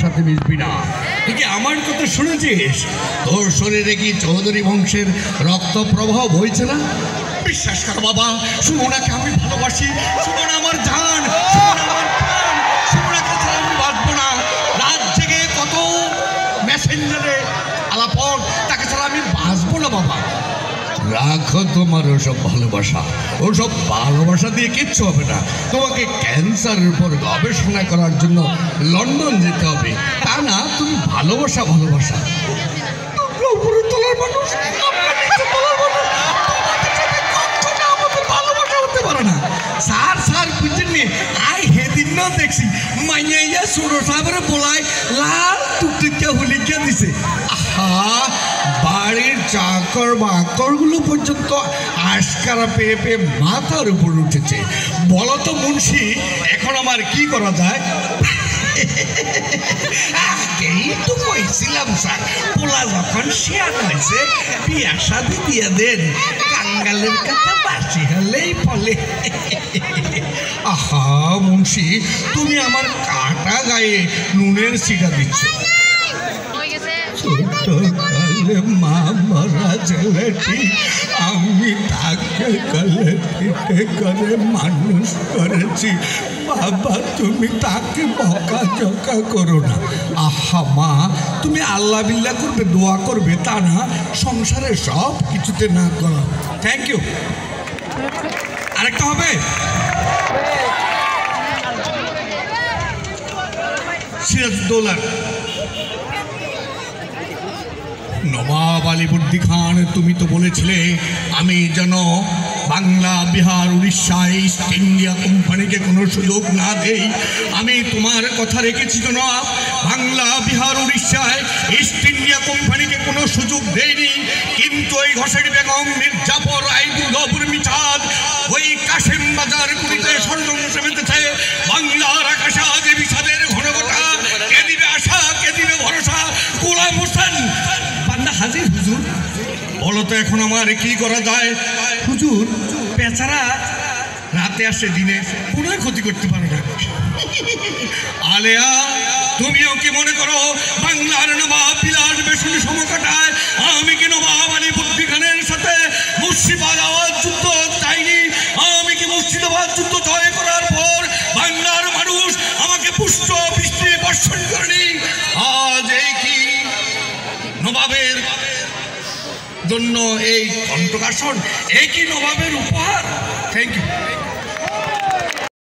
সাথে মিশবি না। তুই কি আমার কথা শুনেছিস? তোর শরীরে কি চৌধুরী বংশের রক্ত প্রবাহ বইছে না? বিশ্বাস কর বাবা, সুমনাকে আমি ভালোবাসি। সুমনা আমার জান, সুমনা আমার প্রাণ। সুমনাকে ছাড়া আমি বাঁচবো না। রাত জেগে কত মেসেঞ্জারে আলাপন, তাকে ছাড়া আমি বাঁচবো না বাবা। রাখো তোমার ওসব ভালোবাসা। ওসব ভালোবাসা দিয়ে কিচ্ছু হবে না। তোমাকে ক্যান্সারের উপর গবেষণা করার জন্য লন্ডন যেতে হবে। তা না, তুমি ভালোবাসা ভালোবাসা। উপরে তোলার মানুষ, নিচে তোলার মানুষ, আমাদের ভালোবাসা হতে পারে না। স্যার স্যার বুঝছেননি, আই হেদিন না দেখছি মাইয়া ছোটো সাহেবের বলায় লাল টুকটুকিয়া হুলিকিয়া দিছে। আহা, বাড়ির চাকর বাকরগুলো পর্যন্ত আশকারা পেয়ে পেয়ে মাথার উপর উঠেছে। বলো তো মুন্সি, এখন আমার কি করা যায়? আগেই তো কইছিলাম স্যার, পোলা যখন শেয়ার হয়েছে বিয়া শাদি দিয়ে দেন। কাঙ্গালের কাছে বাসি হলেই ফলে। আহা মুন্সি, তুমি আমার কাটা গায়ে নুনের সিটা দিচ্ছ। ছোটকালে মা মরা ছেলেটি আমি তাকে গলে পিঠে করে মানুষ করেছি। বাবা, তুমি তাকে বকাঝকা করো না। আহা মা, তুমি আল্লাহ বিল্লাহ করবে, দোয়া করবে, তা না সংসারে সব কিছুতে না করো। Thank you. আরেকটা হবে? সিরাজউদ্দৌলা। নবাব আলীবর্দী খান, তুমি তো বলেছিলে আমি যেন বাংলা, বিহার, উড়িষ্যা ইস্ট ইন্ডিয়া কোম্পানিকে কোনো সুযোগ না দেই। আমি তোমার কথা রেখেছি জনাব। বাংলা, বিহার, উড়িষ্যায় ইস্ট ইন্ডিয়া কোম্পানিকে কোনো সুযোগ দেয়নি। কিন্তু ওই ঘোষের বেগম, মির্জাফর, দুর্গাপুর, মিঠাদ, ওই কাশেম বাজার গুলিতে ষড়যন্ত্র মেতেছে। বাংলার আকাশে আজ বিষাদের ঘনঘটা। কে দিবে আশা, কে দিবে ভরসা? গোলাম হোসেন হাজির। হুজুর, বলো তো এখন আমার কি করা যায়? হুজুর, বেচারা রাতে আসে, দিনে কোনো ক্ষতি করতে পারে না। আলেয়া, তুমিও কি মনে করো বাংলার নবাব বিলাস বেসুনি সমকাটায় আমি কি নবাব আলীবর্দী খানের সাথে মুর্শিদাবাদ যুদ্ধ চাইনি? আমি কি মুর্শিদাবাদ যুদ্ধ জয় করার পর বাংলার মানুষ আমাকে পুষ্প বৃষ্টি বর্ষণ করেনি? আজ এই কি নবাবের জন্য এই কণ্ঠকাসন, এই কি নবাবের উপহার? Thank you.